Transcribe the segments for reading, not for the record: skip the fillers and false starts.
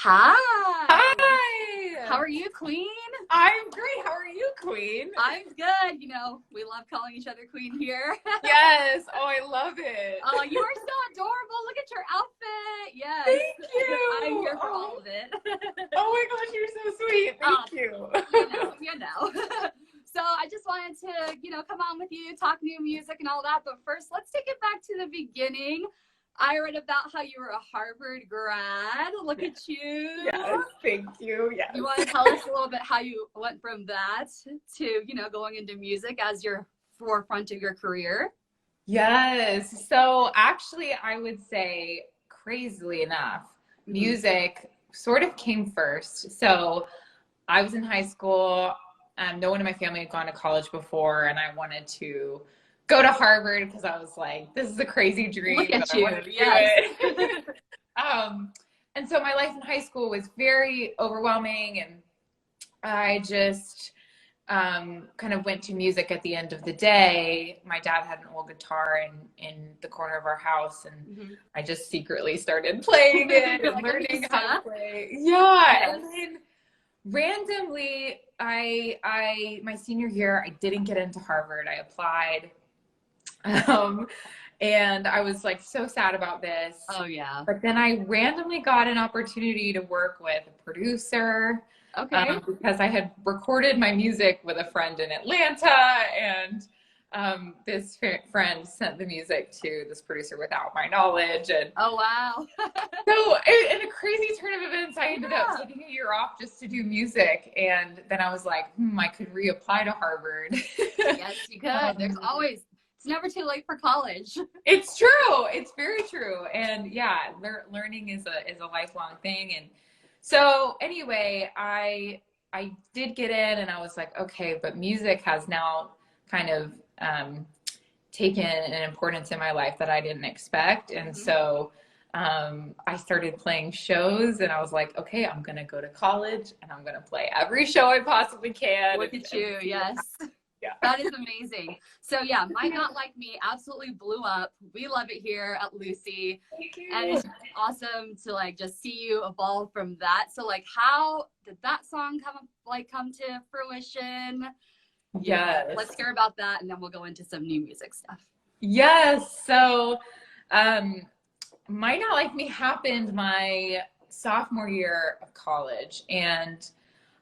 Hi. How Hi. are you, Queen? I'm great. How are you, Queen? I'm good. We love calling each other Queen here. Yes. Oh, I love it. Oh, you are so adorable. Look at your outfit. Yes. Thank you. I'm here for all Oh, of it. oh my gosh, you're so sweet. Oh, Thank you. you know. So I just wanted to, come on with you, talk new music and all that. But first, let's take it back to the beginning. I read about how you were a Harvard grad. Look Yes. at you. Yes. Thank you. Yes. You want to tell us a little bit how you went from that to, going into music as your forefront of your career? Yes. So actually, I would say, crazily enough, Mm-hmm. music sort of came first. So I was in high school. No one in my family had gone to college before, and I wanted to go to Harvard because I was like, this is a crazy dream, Look but at I you. want to do Yes. it. And so my life in high school was very overwhelming, and I just kind of went to music at the end of the day. My dad had an old guitar in the corner of our house, and Mm-hmm. I just secretly started playing it and Like learning how to Arista. play. Yeah, Yes. and then randomly, I my senior year, I didn't get into Harvard. I applied, um, and I was like so sad about this. Oh, yeah. But then I randomly got an opportunity to work with a producer, Okay. because I had recorded my music with a friend in Atlanta, and this friend sent the music to this producer without my knowledge. And Oh, wow. so, in a crazy turn of events, I ended up Yeah. taking a year off just to do music. And then I was like, I could reapply to Harvard. Yes, you could. It's never too late for college. It's true. It's very true. And yeah, learning is a lifelong thing. And so anyway, I did get in, and I was like, okay, but music has now kind of taken an importance in my life that I didn't expect. And Mm-hmm. so I started playing shows, and I was like, okay, I'm going to go to college, and I'm going to play every show I possibly can. Look at you. And see what Yes. happens. Yeah. That is amazing. So yeah, Might Not Like Me absolutely blew up. We love it here at Lucy. Thank And you. it's awesome to just see you evolve from that. So how did that song come to fruition? Let's Yes. hear about that, and then we'll go into some new music stuff. Yes. So, um, Might Not Like Me happened my sophomore year of college, and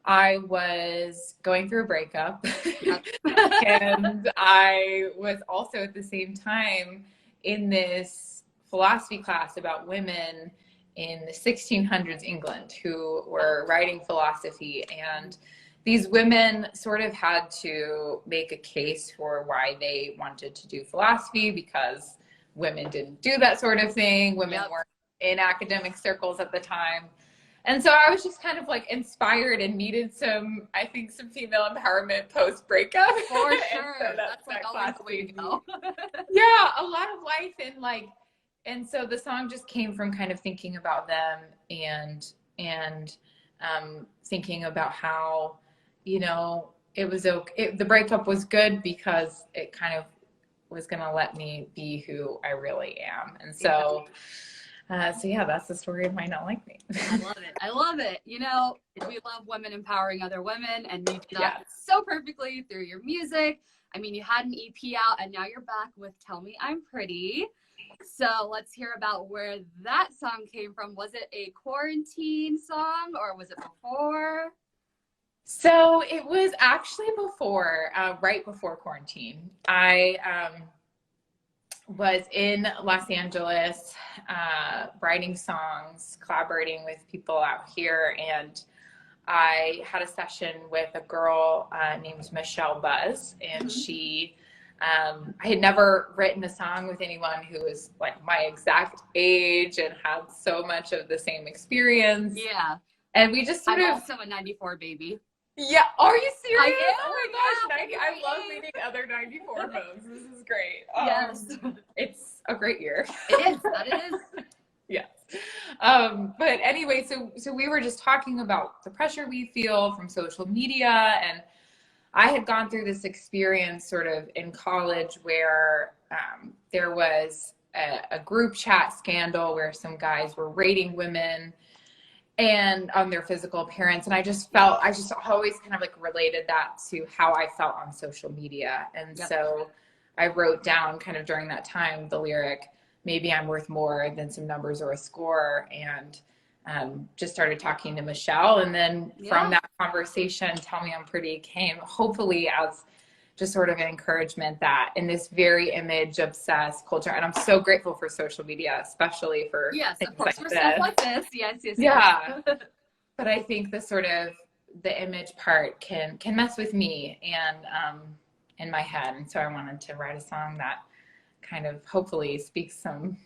I was going through a breakup. Yep. And I was also at the same time in this philosophy class about women in the 1600s England who were writing philosophy. And these women sort of had to make a case for why they wanted to do philosophy, because women didn't do that sort of thing. Women Yep. weren't in academic circles at the time. And so I was just kind of like inspired and needed some female empowerment post breakup. For And sure. so That's that always class the way to gave me, go. yeah, a lot of life, and so the song just came from kind of thinking about them, and thinking about how, it was okay. The breakup was good because it kind of was going to let me be who I really am. And so, yeah, that's the story of Might Not Like Me. I love it. I love it. We love women empowering other women, and you do that Yeah. so perfectly through your music. I mean, you had an EP out, and now you're back with Tell Me I'm Pretty. So let's hear about where that song came from. Was it a quarantine song, or was it before? So it was actually right before quarantine. I was in Los Angeles, writing songs, collaborating with people out here, and I had a session with a girl named Michelle Buzz, and I had never written a song with anyone who was like my exact age and had so much of the same experience. Yeah. And we just I'm also a 94 baby. Yeah, are you serious? I am. Oh my gosh, Yeah, I love meeting other 94 folks. This is great. Yes. It's a great year. It is. That it is. Yes. But anyway, so we were just talking about the pressure we feel from social media, and I had gone through this experience sort of in college where there was a group chat scandal where some guys were rating women, and on their physical appearance. And I just always kind of like related that to how I felt on social media. And so I wrote down kind of during that time the lyric, maybe I'm worth more than some numbers or a score. And just started talking to Michelle. And then from that conversation, Tell Me I'm Pretty came hopefully as just sort of an encouragement that in this very image obsessed culture, and I'm so grateful for social media, especially for of course, for stuff like this. Yes. Yeah. But I think the sort of the image part can mess with me and in my head. And so I wanted to write a song that kind of hopefully speaks some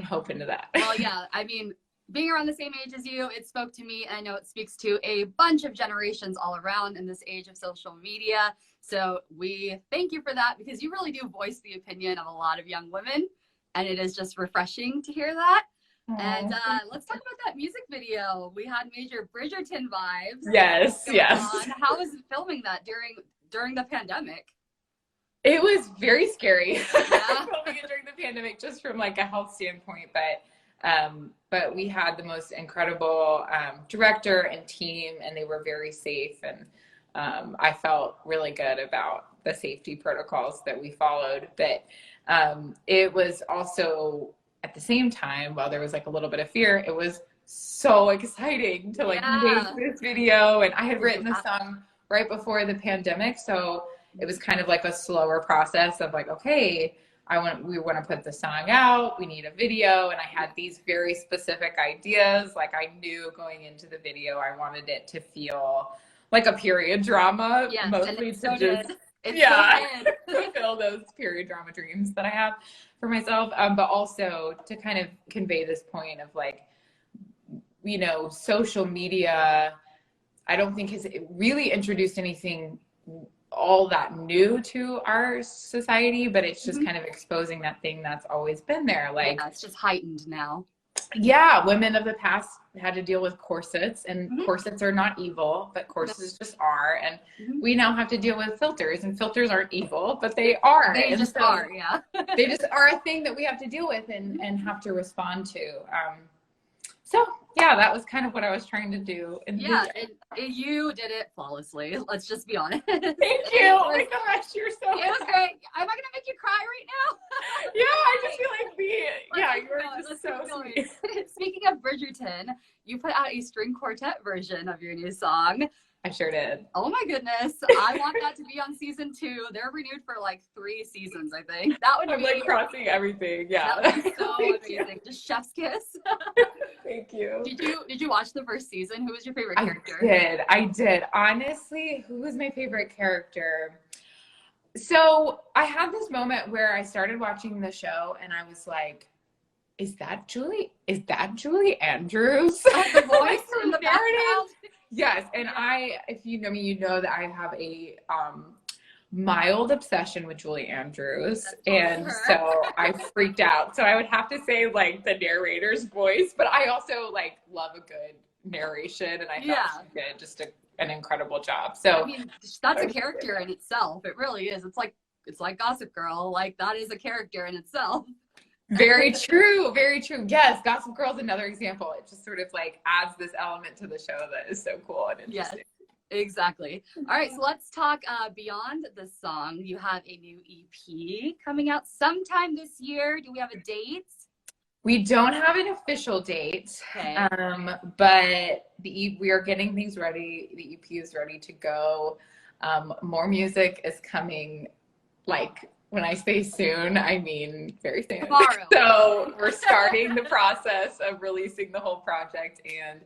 hope into that. Well, yeah, I mean, being around the same age as you, it spoke to me. I know it speaks to a bunch of generations all around in this age of social media. So we thank you for that, because you really do voice the opinion of a lot of young women. And it is just refreshing to hear that. Aww. And let's talk about that music video. We had major Bridgerton vibes. Yes. How was filming that during the pandemic? It was very scary filming it during the pandemic, just from like a health standpoint. But we had the most incredible director and team, and they were very safe. And I felt really good about the safety protocols that we followed. But it was also, at the same time, while there was like a little bit of fear, it was so exciting to like make this video. And I had written the song right before the pandemic, so it was kind of like a slower process of like, okay, we want to put the song out, we need a video. And I had these very specific ideas. Like I knew going into the video, I wanted it to feel like a period drama, mostly to just fulfill those period drama dreams that I have for myself. But also to kind of convey this point of like, you know, social media, I don't think has really introduced anything all that new to our society, but it's just kind of exposing that thing that's always been there. Like it's just heightened now. Yeah, women of the past had to deal with corsets, and corsets are not evil, but corsets just are. And we now have to deal with filters, and filters aren't evil, but they are. They just are, They just are a thing that we have to deal with and have to respond to. So yeah, that was kind of what I was trying to do. And you did it flawlessly. Let's just be honest. Thank you. Oh my gosh, you're so It was great. Am I going to make you cry right now? Yeah, I just feel like you were just so sweet. Speaking of Bridgerton, you put out a string quartet version of your new song. I sure did. Oh my goodness. I want that to be on season 2. They're renewed for like 3 seasons, I think. That would I'm like crossing everything. Yeah. That would be so amazing. Just chef's kiss. Thank you. Did you watch the first season? Who was your favorite character? I did. Honestly, who was my favorite character? So I had this moment where I started watching the show and I was like, is that Julie Andrews? The voice in the background? Yes. And if you know me, you know that I have a mild obsession with Julie Andrews. And so I freaked out. So I would have to say like the narrator's voice, but I also like love a good narration, and I thought she did just an incredible job. So I mean, that's a character in itself. It really is. It's like Gossip Girl. Like that is a character in itself. Very true. Very true. Yes. Gossip Girl is another example. It just sort of like adds this element to the show that is so cool and interesting. Yes, exactly. All right. So let's talk beyond the song. You have a new EP coming out sometime this year. Do we have a date? We don't have an official date, but we are getting things ready. The EP is ready to go. More music is coming, like, when I say soon, I mean very soon. Tomorrow. So we're starting the process of releasing the whole project, and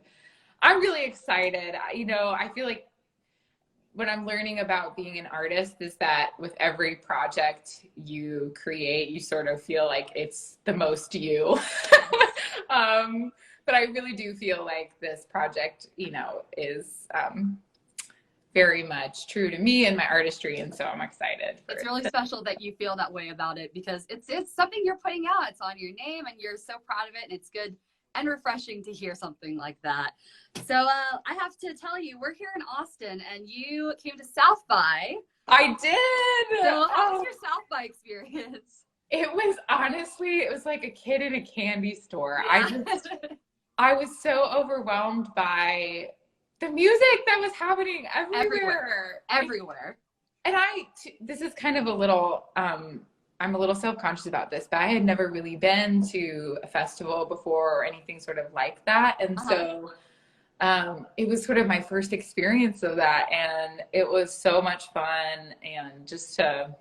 I'm really excited. I feel like what I'm learning about being an artist is that with every project you create, you sort of feel like it's the most you. But I really do feel like this project, is very much true to me and my artistry, and so I'm excited. It's really special that you feel that way about it, because it's something you're putting out. It's on your name, and you're so proud of it, and it's good and refreshing to hear something like that. So I have to tell you, we're here in Austin, and you came to South by. I did. So how was your South by experience? It was like a kid in a candy store. Yeah. I was so overwhelmed by the music that was happening everywhere. And this is kind of a little, I'm a little self-conscious about this, but I had never really been to a festival before or anything sort of like that. And so it was sort of my first experience of that. And it was so much fun. And just to,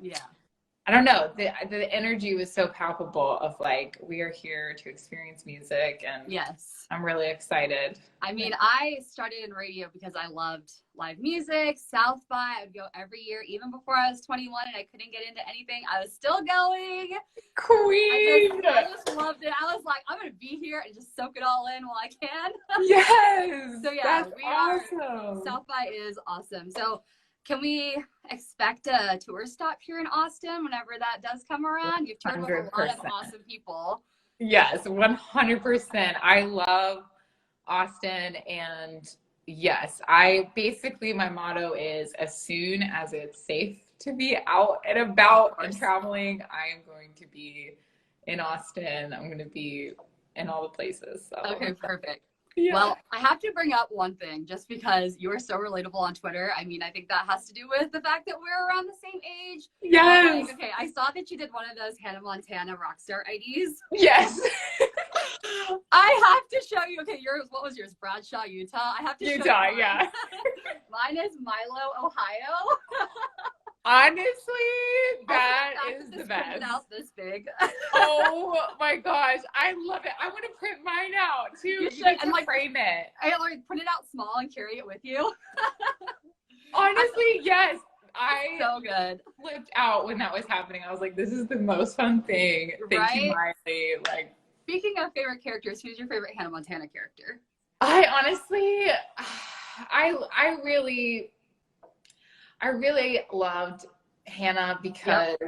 I don't know, the energy was so palpable of like, we are here to experience music. And yes, I'm really excited. I mean, I started in radio because I loved live music, South by. I would go every year, even before I was 21 and I couldn't get into anything. I was still going. Queen! I just loved it. I was like, I'm going to be here and just soak it all in while I can. Yes! So yeah, that's awesome. South by is awesome. So can we expect a tour stop here in Austin whenever that does come around? You've toured with a lot of awesome people. Yes, 100%. I love Austin, and yes, my motto is as soon as it's safe to be out and about and traveling, I am going to be in Austin. I'm going to be in all the places. So. Okay, perfect. Yeah. Well, I have to bring up one thing just because you are so relatable on Twitter. I mean, I think that has to do with the fact that we're around the same age. Yes. Like, okay, I saw that you did one of those Hannah Montana Rockstar IDs. Yes. I have to show you. Okay, what was yours? Bradshaw, Utah. I have to show you. Utah, yeah. Mine is Milo, Ohio. Honestly, that is the best. Out this big. Oh my gosh, I love it. I want to print mine out too. You should, and like frame it. I like print it out small and carry it with you. Honestly, yes. So good. Flipped out when that was happening. I was like, this is the most fun thing. Thank you, Miley. Like, speaking of favorite characters, who's your favorite Hannah Montana character? I honestly, I really loved Hannah because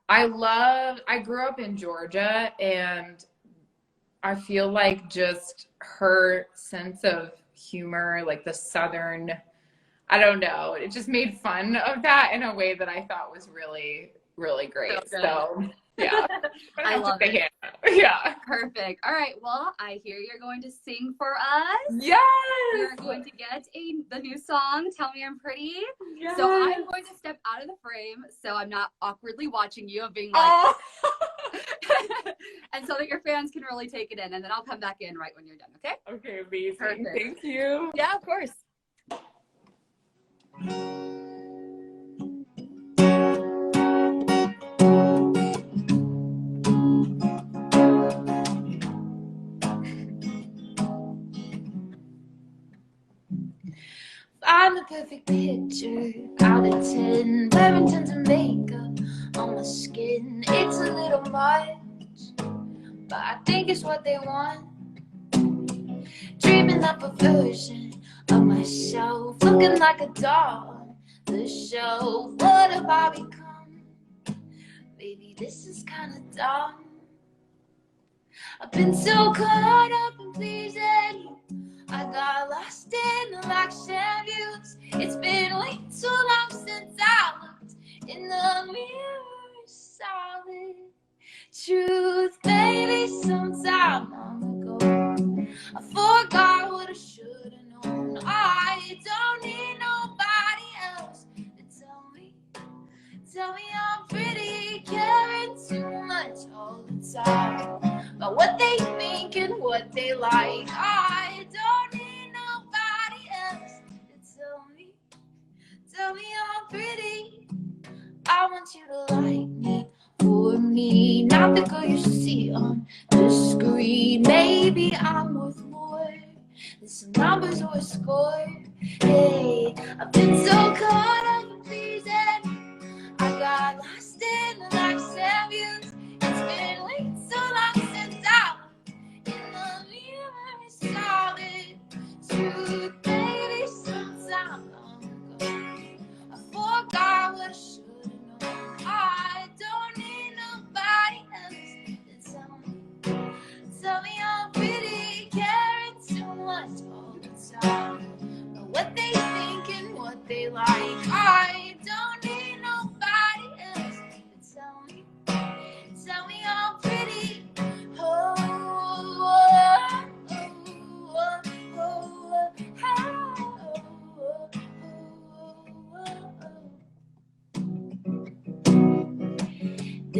I grew up in Georgia, and I feel like just her sense of humor, like the Southern, I don't know, it just made fun of that in a way that I thought was really, really great. So yeah. I love it. Hannah. Yeah. Perfect. All right. Well, I hear you're going to sing for us. Yes. You're going to get the new song, Tell Me I'm Pretty. Yes. So I'm going to step out of the frame so I'm not awkwardly watching you and being like, and so that your fans can really take it in. And then I'll come back in right when you're done. Okay? Okay, amazing. Perfect. Thank you. Yeah, of course. I'm the perfect picture out of 10, wearing tons of makeup on my skin. It's a little much, but I think it's what they want. Dreaming up a version of myself, looking like a doll on the show. What have I become? Baby, this is kinda dumb. I've been so caught up in pleasing you, I got lost in the likes and views. It's been way too long since I looked in the mirror. Solid truth, baby, some time long ago I forgot what I should have known. I don't need nobody else to tell me I'm pretty, caring too much all the time about what they think and what they like. I don't need nobody else to tell me I'm pretty. I want you to like me for me, not the girl you see on the screen. Maybe I'm worth more than some numbers or a score. Hey, I've been so caught up in pleasing, I got lost in the likes and views. It's been way so long since I looked in the mirror. Solid truth, baby, sometime long ago I forgot what I should have known. I don't need nobody else to tell me I'm pretty, caring too much all the time about what they think and what they like.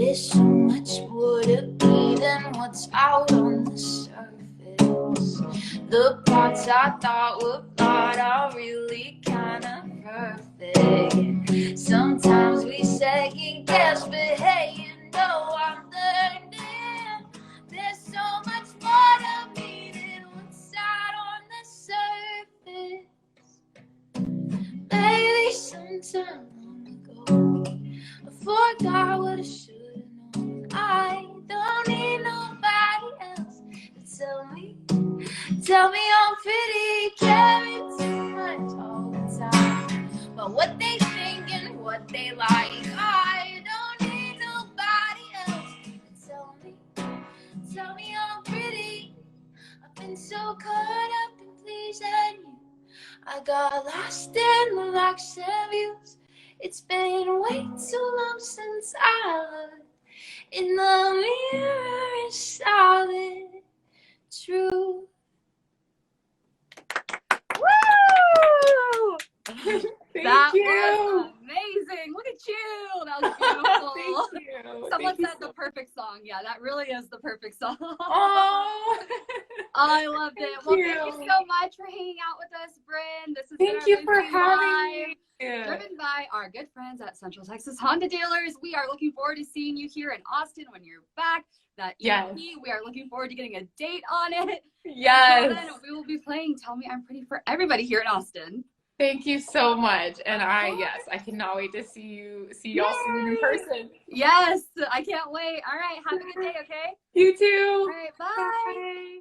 There's so much more to be than what's out on the surface. The parts I thought were flawed are really kinda perfect. Sometimes we second guess, but hey, you know I'm learning. There's so much more to me than what's out on the surface. Lately, sometime long ago, I forgot what I should have known. I don't need nobody else to tell me I'm pretty. Carry too much all the time, but what they think and what they like, I don't need nobody else to tell me I'm pretty. I've been so caught up in pleasing you, I got lost in the likes and views. It's been way too long since I looked in the mirror and saw the truth. Woo! Thank That you. was amazing. Look at you. That was beautiful. Thank you. Someone Thank you said the perfect song. Yeah, that really is the perfect song. Oh, I loved it. Well, you. thank you so much for hanging out with us, Brynn. This has Thank been our you for Busy having Live, me. driven by our good friends at Central Texas Honda Dealers. We are looking forward to seeing you here in Austin when you're back. That EP, Yes. we are looking forward to getting a date on it. Yes. Until then, we will be playing Tell Me I'm Pretty for everybody here in Austin. Thank you so much. And I cannot wait to see y'all soon in person. Yes, I can't wait. All right, have a good day, okay? You too. All right, bye. Bye.